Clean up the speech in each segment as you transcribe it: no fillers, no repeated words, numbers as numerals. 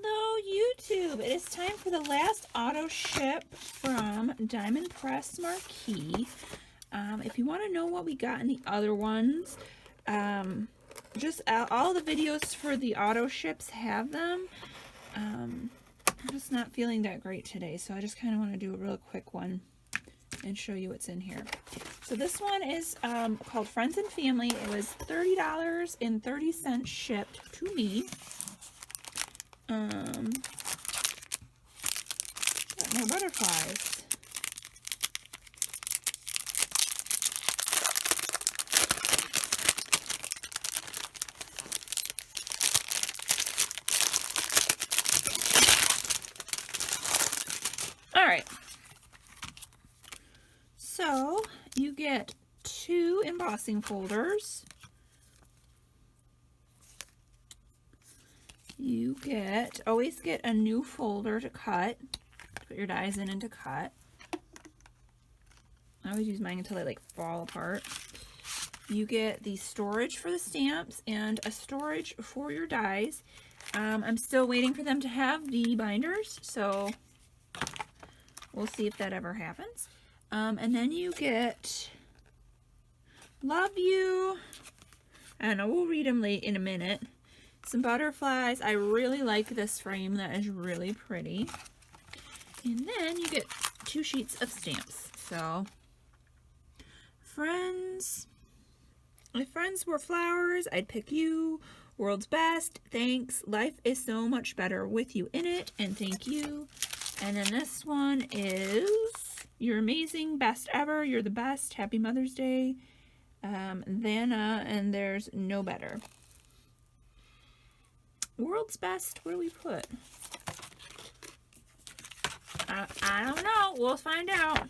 Hello YouTube! It is time for the last auto ship from Diamond Press Marquise. If you want to know what we got in the other ones, just all the videos for the auto ships have them. I'm just not feeling that great today, so I just kind of want to do a real quick one and show you what's in here. So this one is called Friends and Family. It was $30.30 shipped to me. Got more butterflies. All right. So you get 2 embossing folders. You always get a new folder to cut, put your dies in and to cut. I always use mine until they like fall apart. You get the storage for the stamps and a storage for your dies. I'm still waiting for them to have the binders, so we'll see if that ever happens. And then you get Love You. I don't know, we'll read them late in a minute. Some butterflies. I really like this frame. That is really pretty. And then you get 2 sheets of stamps. So, friends. If friends were flowers, I'd pick you. World's best. Thanks. Life is so much better with you in it. And thank you. And then this one is You're amazing. Best ever. You're the best. Happy Mother's Day. Vanna. And there's no better. World's best, where do we put? I don't know. We'll find out.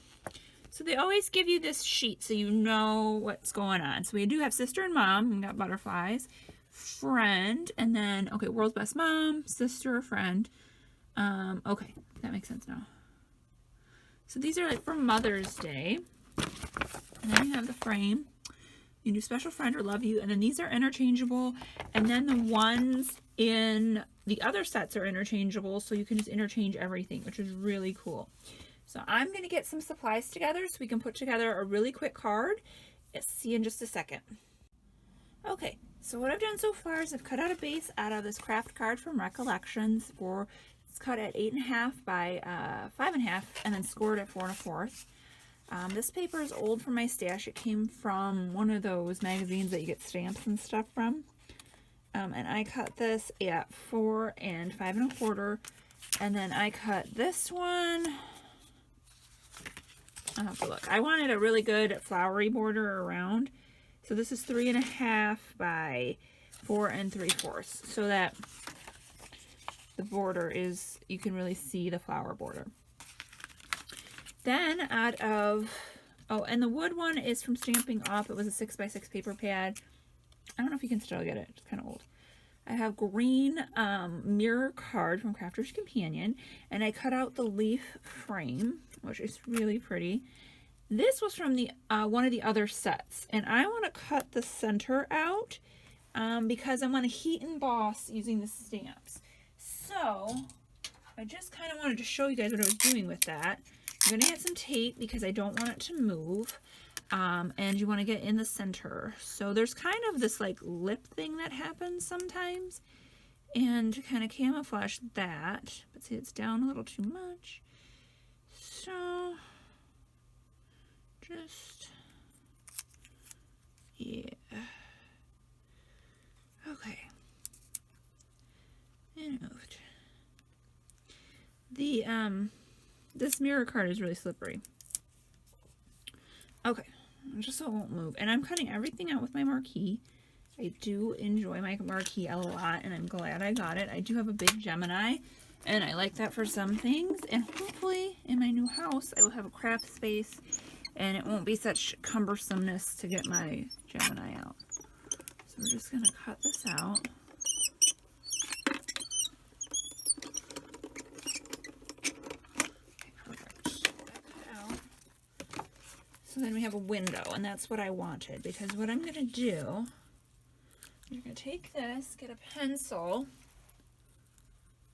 So they always give you this sheet so you know what's going on. So we do have sister and mom. We got butterflies. Friend. And then, okay, world's best mom, sister, friend. Okay, that makes sense now. So these are like for Mother's Day. And then you have the frame. You can do special friend or love you, and then these are interchangeable, and then the ones in the other sets are interchangeable, so you can just interchange everything, which is really cool. So I'm going to get some supplies together so we can put together a really quick card. See you in just a second. Okay, so what I've done so far is I've cut out a base out of this craft card from Recollections. It's cut at 8.5 by 5.5, and then scored at 4 1/4. This paper is old from my stash. It came from one of those magazines that you get stamps and stuff from. And I cut this at 4 and 5 1/4. And then I cut this one. I'll have to look. I wanted a really good flowery border around. So this is 3.5 by 4 3/4. So that the border is, you can really see the flower border. Then out of, and the wood one is from Stamping Up. It was a 6x6 paper pad. I don't know if you can still get it. It's kind of old. I have green mirror card from Crafter's Companion. And I cut out the leaf frame, which is really pretty. This was from the one of the other sets. And I want to cut the center out because I want to heat emboss using the stamps. So I just kind of wanted to show you guys what I was doing with that. I'm going to get some tape because I don't want it to move, and you want to get in the center. So there's kind of this like lip thing that happens sometimes, and to kind of camouflage that, but see it's down a little too much. So just, yeah. Okay. And moved. The, this mirror card is really slippery. Okay, just so it won't move. And I'm cutting everything out with my marquee. I do enjoy my marquee a lot, and I'm glad I got it. I do have a big Gemini, and I like that for some things. And hopefully, in my new house, I will have a craft space, and it won't be such cumbersomeness to get my Gemini out. So we're just going to cut this out. So then we have a window, and that's what I wanted, because what I'm going to do, you're going to take this, get a pencil,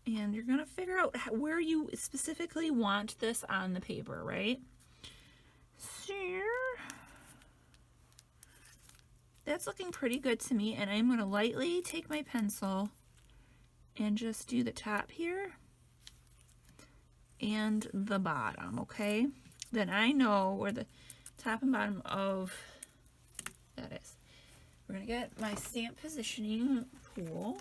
And you're going to figure out where you specifically want this on the paper, right? So that's looking pretty good to me. And I'm going to lightly take my pencil and just do the top here and the bottom, okay? Then I know where the top and bottom of that is. We're going to get my stamp positioning tool.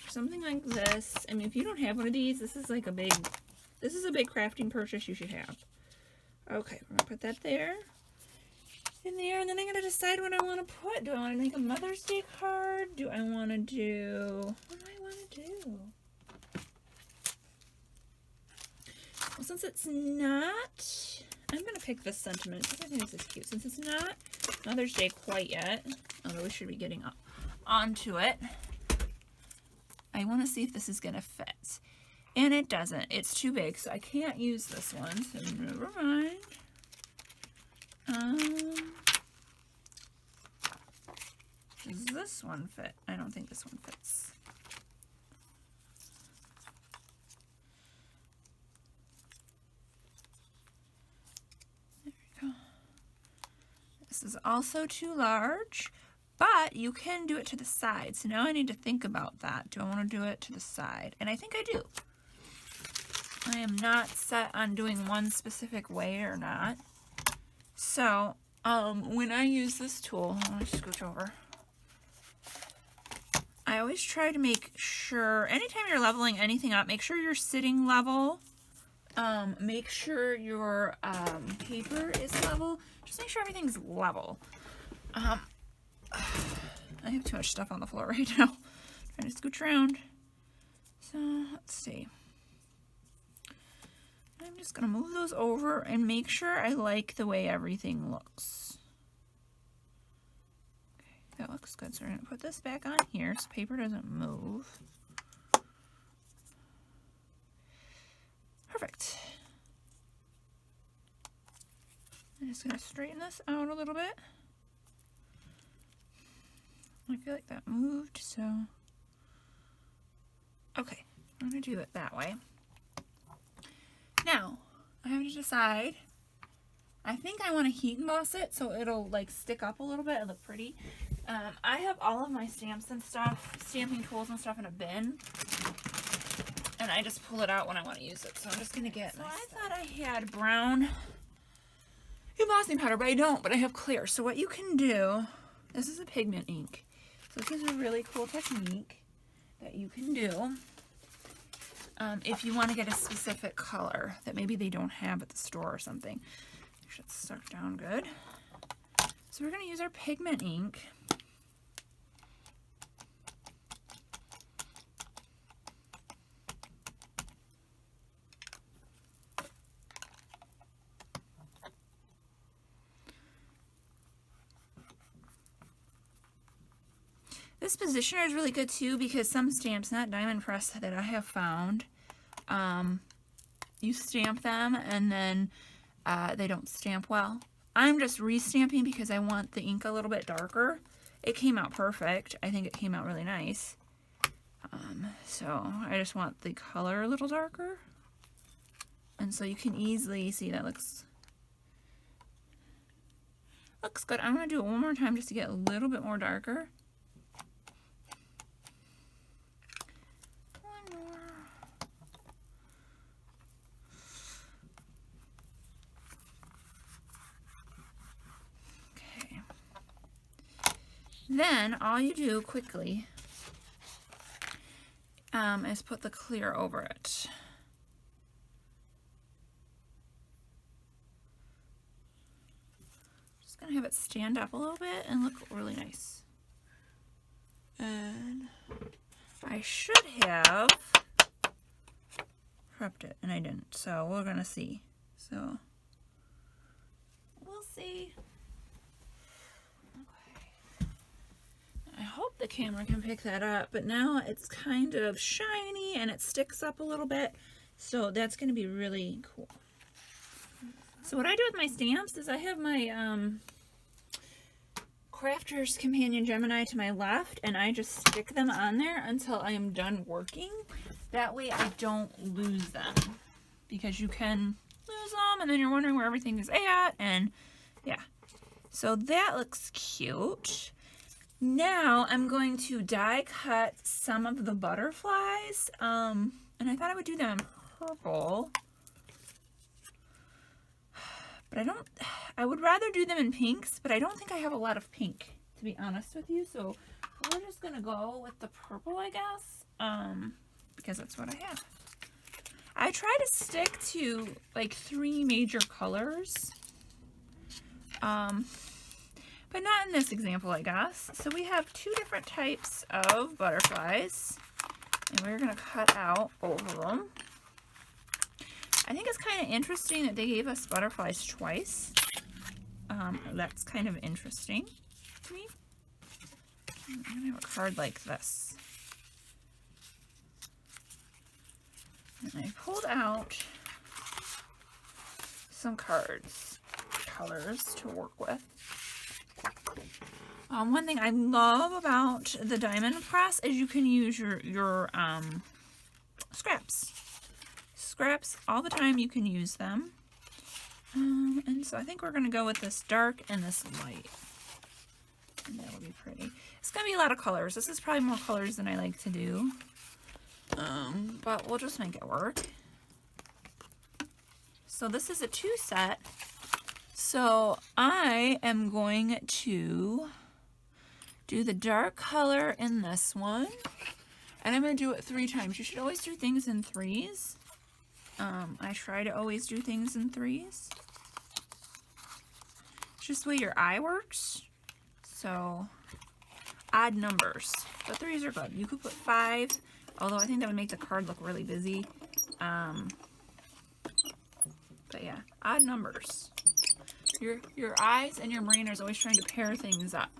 Something like this. I mean, if you don't have one of these, this is a big crafting purchase you should have. Okay, we're gonna put that there, in there, and then I'm gonna decide what I want to put. Do I want to make a Mother's Day card? What do I want to do? Well, since it's not, I'm gonna pick this sentiment because I think this is cute. Since it's not Mother's Day quite yet, although we should be getting onto it. I want to see if this is going to fit. And it doesn't. It's too big, so I can't use this one. So never mind. Does this one fit? I don't think this one fits. There we go. This is also too large. But you can do it to the side. So now I need to think about that. Do I want to do it to the side? And I think I do. I am not set on doing one specific way or not. So when I use this tool, I'm going to scooch over. I always try to make sure, anytime you're leveling anything up, make sure you're sitting level. Make sure your paper is level. Just make sure everything's level. I have too much stuff on the floor right now. Trying to scooch around. So let's see. I'm just going to move those over and make sure I like the way everything looks. Okay, that looks good. So we're going to put this back on here so paper doesn't move. Perfect. I'm just going to straighten this out a little bit. I feel like that moved, so okay, I'm going to do it that way. Now, I have to decide. I think I want to heat emboss it so it'll like stick up a little bit and look pretty. I have all of my stamps and stuff, stamping tools and stuff in a bin, and I just pull it out when I want to use it. So I'm just going to get. So I thought I had brown embossing powder, but I don't. But I have clear. So what you can do, this is a pigment ink. So this is a really cool technique that you can do if you want to get a specific color that maybe they don't have at the store or something. Make sure it's stuck down good. So we're going to use our pigment ink. This positioner is really good too because some stamps, not Diamond Press, that I have found, you stamp them and then they don't stamp well. I'm just re-stamping because I want the ink a little bit darker. It came out perfect. I think it came out really nice. So I just want the color a little darker. And so you can easily see that looks good. I'm going to do it one more time just to get a little bit more darker. Then all you do quickly is put the clear over it. Just gonna have it stand up a little bit and look really nice. And I should have prepped it and I didn't, so we're gonna see. So we'll see. I hope the camera can pick that up, but now it's kind of shiny and it sticks up a little bit, so that's going to be really cool. So what I do with my stamps is I have my Crafter's Companion Gemini to my left, and I just stick them on there until I am done working. That way I don't lose them, because you can lose them and then you're wondering where everything is at, and yeah. So that looks cute. Now I'm going to die cut some of the butterflies, and I thought I would do them in purple, but I would rather do them in pinks, but I don't think I have a lot of pink, to be honest with you, so we're just gonna go with the purple, I guess, because that's what I have. I try to stick to like 3 major colors, but not in this example, I guess. So we have 2 different types of butterflies, and we're gonna cut out both of them. I think it's kind of interesting that they gave us butterflies twice. That's kind of interesting to me. I'm gonna have a card like this. And I pulled out some colors to work with. One thing I love about the Diamond Press is you can use your scraps. Scraps all the time, you can use them. And so I think we're going to go with this dark and this light. And that will be pretty. It's going to be a lot of colors. This is probably more colors than I like to do. But we'll just make it work. So this is a 2 set. So I am going to do the dark color in this one. And I'm going to do it 3 times. You should always do things in 3s. I try to always do things in 3s. It's just the way your eye works. So, odd numbers. But 3s are good. You could put 5, although I think that would make the card look really busy. But yeah, odd numbers. Your eyes and your brain is always trying to pair things up.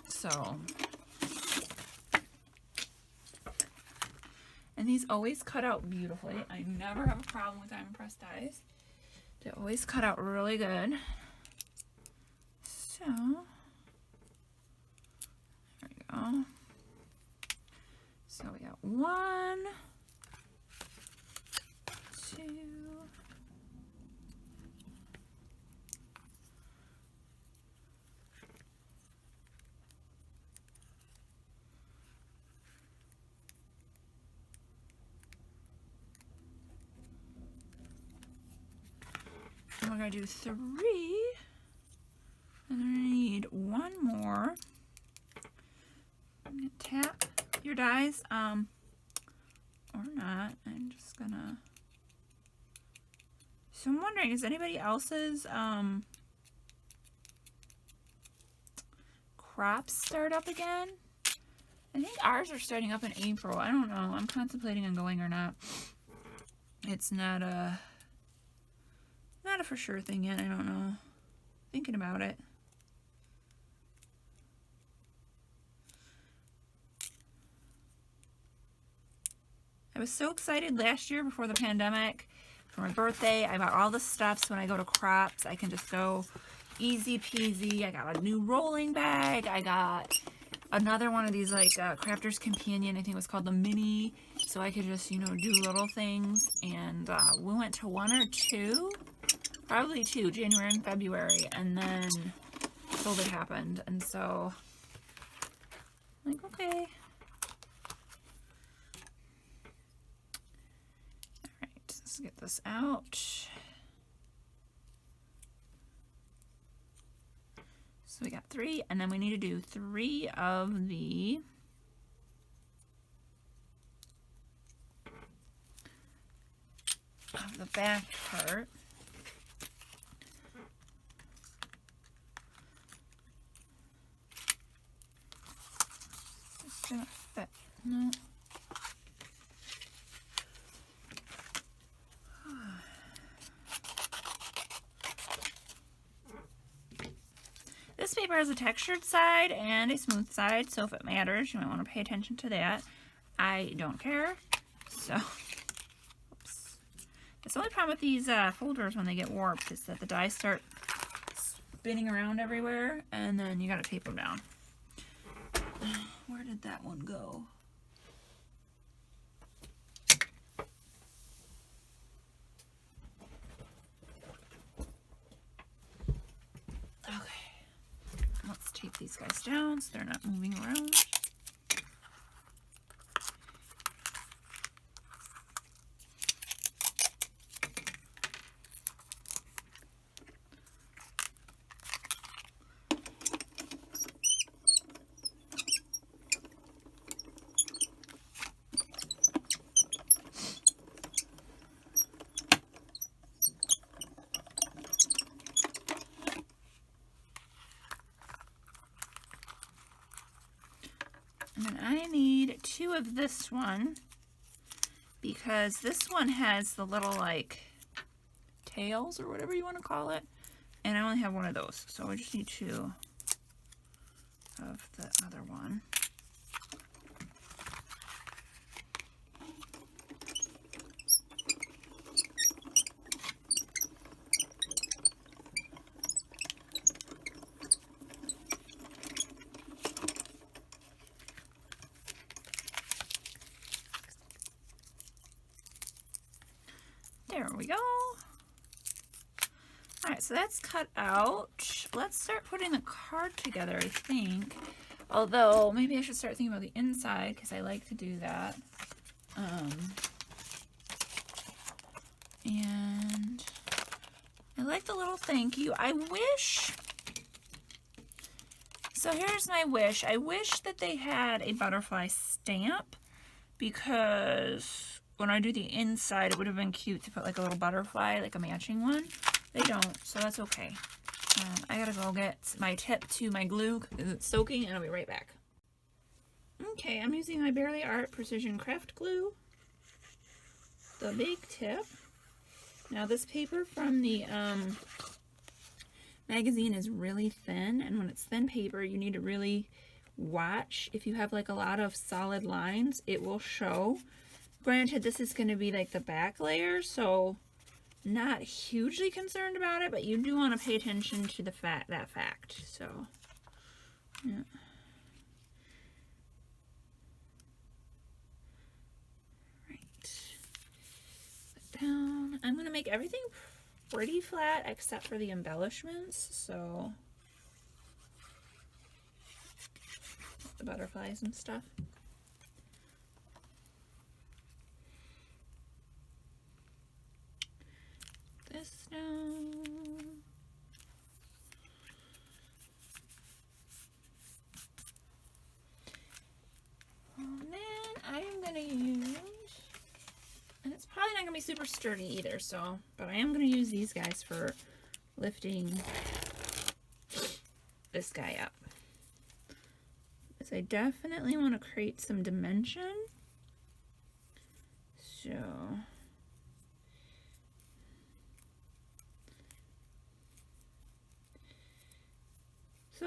So, and these always cut out beautifully. I never have a problem with Diamond Press dies. They always cut out really good. So, there we go. So we got 1, 2, and we're going to do 3, and then I need 1 more. I'm going to tap your dies, or not. I'm just going to, so I'm wondering, is anybody else's crops start up again? I think ours are starting up in April. I don't know. I'm contemplating on going or not. It's not a for sure thing yet. I don't know. Thinking about it. I was so excited last year before the pandemic for my birthday. I bought all the stuff so when I go to crops, I can just go easy peasy. I got a new rolling bag. I got another one of these like Crafter's Companion. I think it was called the Mini. So I could just, you know, do little things. And we went to 1 or 2. Probably 2, January and February, and then COVID happened, and so I'm like, okay. Alright, let's get this out. So we got 3, and then we need to do 3 of the back part. Gonna fit. No. This paper has a textured side and a smooth side, so if it matters, you might want to pay attention to that. I don't care. So, oops. That's the only problem with these folders when they get warped is that the dies start spinning around everywhere, and then you gotta tape them down. Where did that one go? Okay, let's tape these guys down so they're not moving around. And then I need 2 of this one because this one has the little like tails or whatever you want to call it, and I only have 1 of those, so I just need 2 of the other one. There we go. Alright, so that's cut out. Let's start putting the card together, I think. Although, maybe I should start thinking about the inside, because I like to do that. And I like the little thank you. I wish... So here's my wish. I wish that they had a butterfly stamp, because when I do the inside, it would have been cute to put like a little butterfly, like a matching one. They don't, so that's okay. I gotta go get my tip to my glue because it's soaking, and I'll be right back. Okay, I'm using my Barely Art Precision Craft Glue, the big tip. Now this paper from the magazine is really thin, and when it's thin paper, you need to really watch. If you have like a lot of solid lines, it will show. Granted, this is going to be like the back layer, so not hugely concerned about it, but you do want to pay attention to the that fact. So, yeah. Right. Put down. I'm going to make everything pretty flat except for the embellishments, so the butterflies and stuff. This down. And then I'm gonna use, and it's probably not gonna be super sturdy either, so, but I am gonna use these guys for lifting this guy up. Because I definitely want to create some dimension. So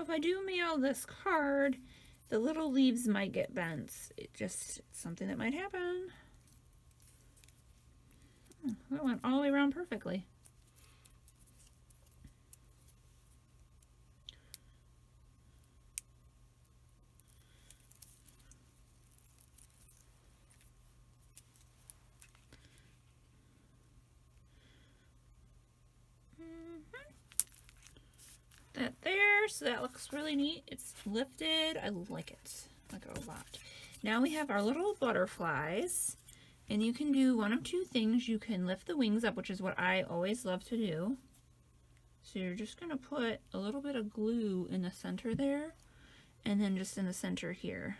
if I do mail this card, the little leaves might get bent. It's something that might happen. Oh, that went all the way around perfectly. That there, so that looks really neat. It's lifted. I like it. I like it a lot. Now we have our little butterflies, and you can do one of 2 things. You can lift the wings up, which is what I always love to do. So you're just going to put a little bit of glue in the center there, and then just in the center here.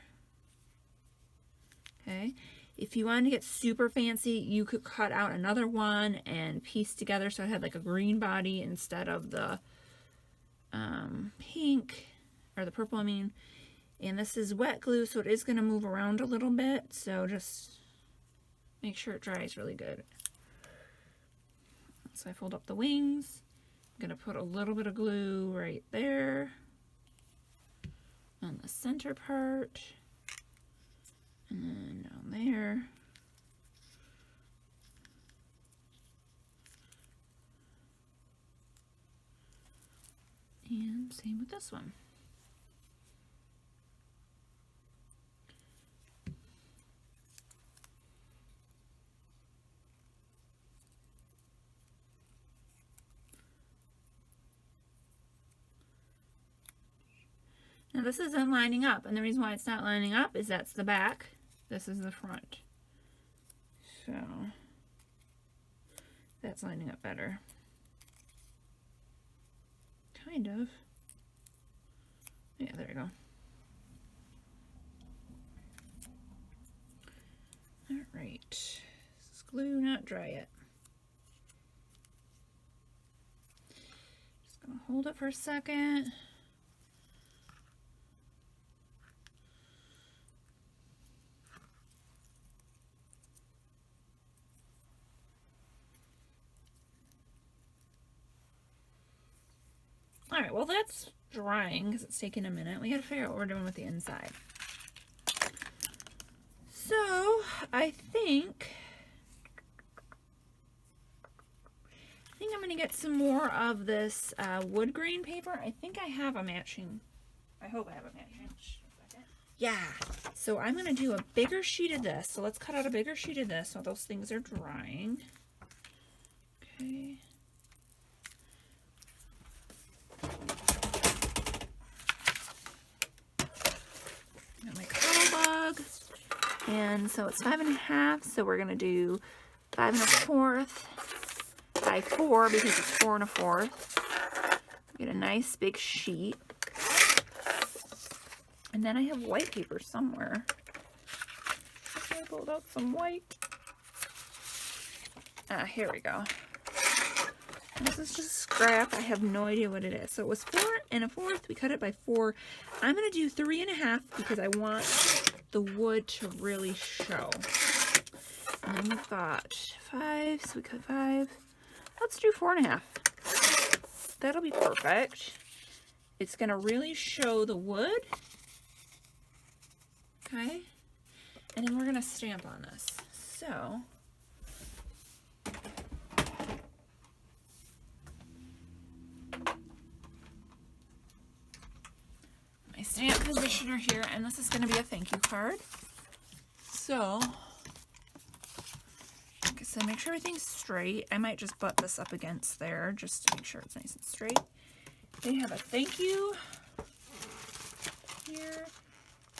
Okay. If you wanted to get super fancy, you could cut out another one and piece together so it had like a green body instead of the pink, or the purple, I mean. And this is wet glue, so it is going to move around a little bit, so just make sure it dries really good. So I fold up the wings. I'm going to put a little bit of glue right there on the center part, and then down there. And same with this one. Now this isn't lining up, and the reason why it's not lining up is that's the back, this is the front. So that's lining up better. Kind of. Yeah, there we go. Alright. This is glue, not dry yet. Just gonna hold it for a second. Alright, well that's drying because it's taking a minute. We gotta figure out what we're doing with the inside. So, I think I'm gonna get some more of this wood grain paper. I think I have a matching, I hope I have a matching. Yeah, so I'm gonna do a bigger sheet of this. So let's cut out a bigger sheet of this while those things are drying. Okay. Got my cuddle bug, and so it's 5.5. So we're gonna do 5 1/4 by 4 because it's 4 1/4. Get a nice big sheet, and then I have white paper somewhere. I pulled out some white. Ah, here we go. This is just scrap. I have no idea what it is. So it was 4 1/4. We cut it by 4. I'm going to do 3 1/2 because I want the wood to really show. And then we've got 5. So we cut 5. Let's do 4 1/2. That'll be perfect. It's going to really show the wood. Okay. And then we're going to stamp on this. So my stamp positioner here, and this is going to be a thank you card. So, like I said, make sure everything's straight. I might just butt this up against there just to make sure it's nice and straight. They have a thank you here,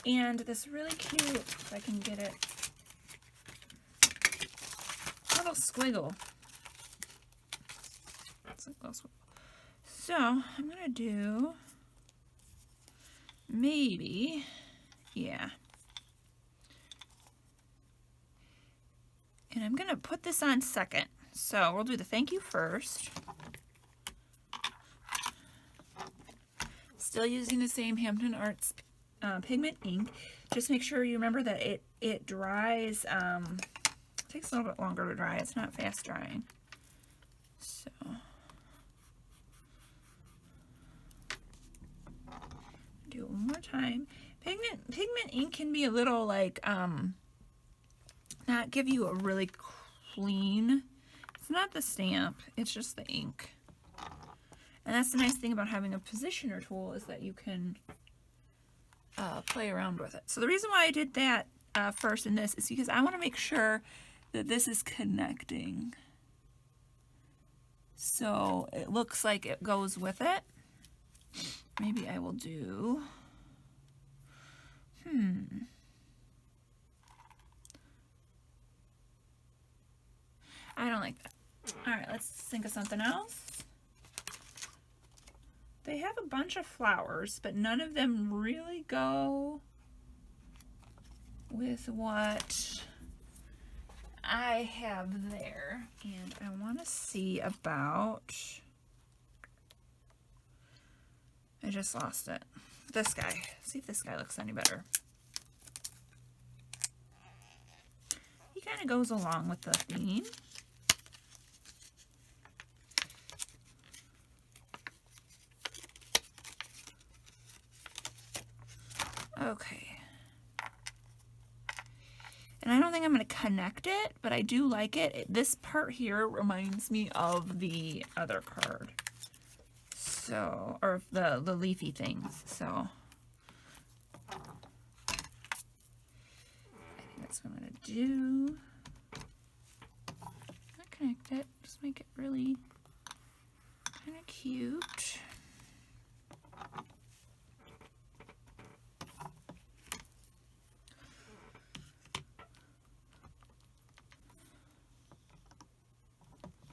and this really cute, if I can get it, little squiggle. That's a little squiggle. So, I'm going to do maybe, yeah. And I'm going to put this on second. So we'll do the thank you first. Still using the same Hampton Arts pigment ink. Just make sure you remember that it dries, takes a little bit longer to dry. It's not fast drying. So do it one more time. Pigment ink can be a little like not give you a really clean. It's not the stamp, it's just the ink. And that's the nice thing about having a positioner tool is that you can play around with it. So the reason why I did that first in this is because I want to make sure that this is connecting. So it looks like it goes with it. Maybe I will do, I don't like that. All right, let's think of something else. They have a bunch of flowers, but none of them really go with what I have there. And I want to see about, I just lost it. This guy. See if this guy looks any better. He kind of goes along with the theme. Okay. And I don't think I'm going to connect it, but I do like it. This part here reminds me of the other card. So So, or the leafy things. So I think that's what I'm gonna do. Not connect it, just make it really kind of cute.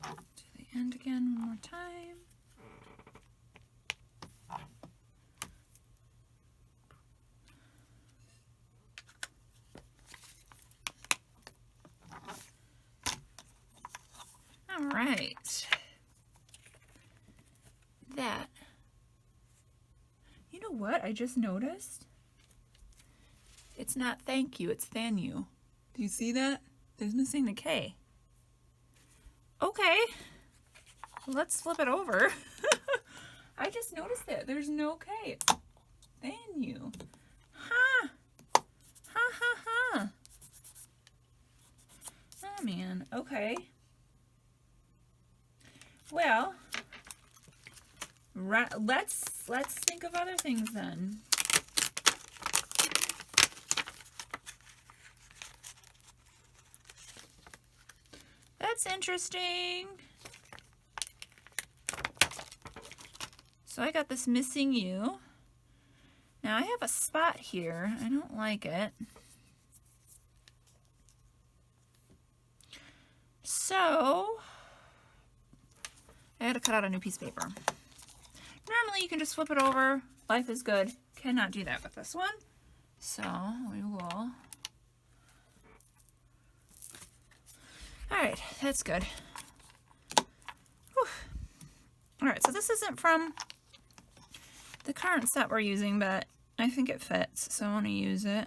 Do the end again one more time. All right. That. You know what I just noticed? It's not thank you, it's than you. Do you see that? There's missing the K. Okay. Let's flip it over. I just noticed it. There's no K. It's than you. Ha! Ha ha ha. Oh man. Okay. Well, let's think of other things then. That's interesting. So I got this missing you. Now I have a spot here. I don't like it. So I had to cut out a new piece of paper. Normally you can just flip it over. Life is good. Cannot do that with this one. So we will. Alright, that's good. Whew. Alright, so this isn't from the current set we're using, but I think it fits, so I want to use it.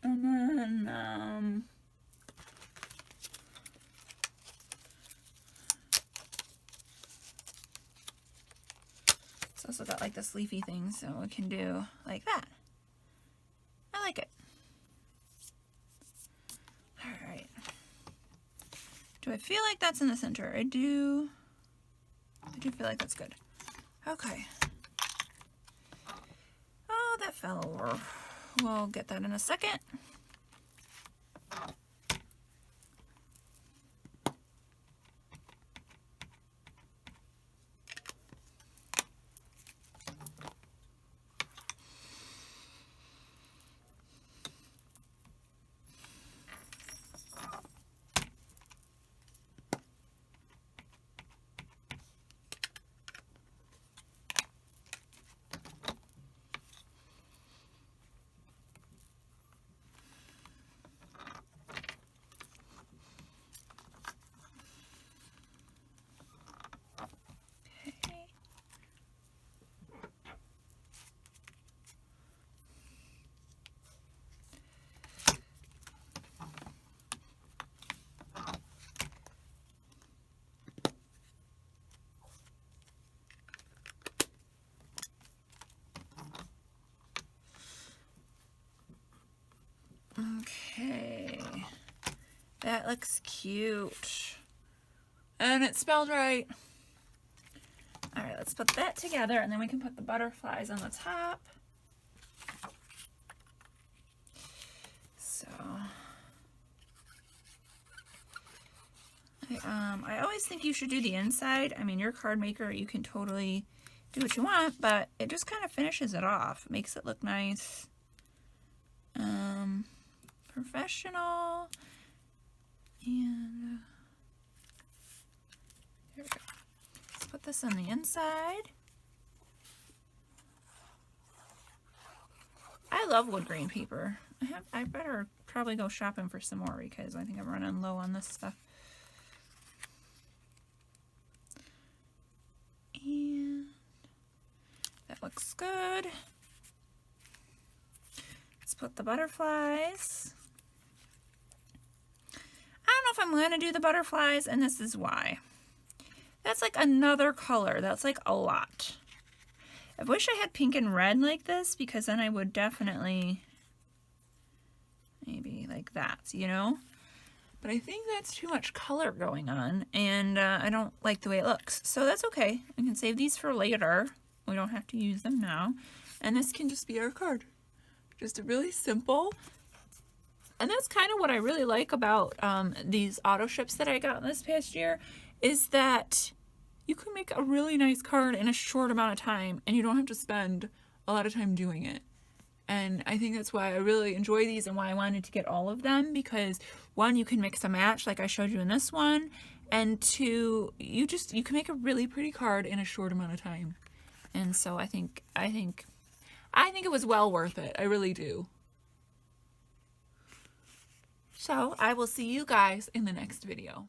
And then, it's also got like this leafy thing, so we can do like that. I like it. Alright. Do I feel like that's in the center? I do feel like that's good. Okay. Oh, that fell over. We'll get that in a second. Okay, that looks cute. And it's spelled right. All right, let's put that together and then we can put the butterflies on the top. So, I always think you should do the inside. I mean, your card maker, you can totally do what you want, but it just kind of finishes it off. Makes it look nice. Professional. And here we go. Let's put this on the inside. I love wood grain paper. I better probably go shopping for some more because I think I'm running low on this stuff. And that looks good. Let's put the butterflies. I don't know if I'm going to do the butterflies, and this is why. That's like another color. That's like a lot. I wish I had pink and red like this, because then I would definitely maybe like that, you know? but I think that's too much color going on, and I don't like the way it looks. So that's okay. I can save these for later. We don't have to use them now. And this can just be our card. Just a really simple. And that's kind of what I really like about these auto ships that I got this past year, is that you can make a really nice card in a short amount of time, and you don't have to spend a lot of time doing it. And I think that's why I really enjoy these and why I wanted to get all of them, because one, you can mix and match like I showed you in this one, and two, you can make a really pretty card in a short amount of time. And so I think it was well worth it. I really do. So I will see you guys in the next video.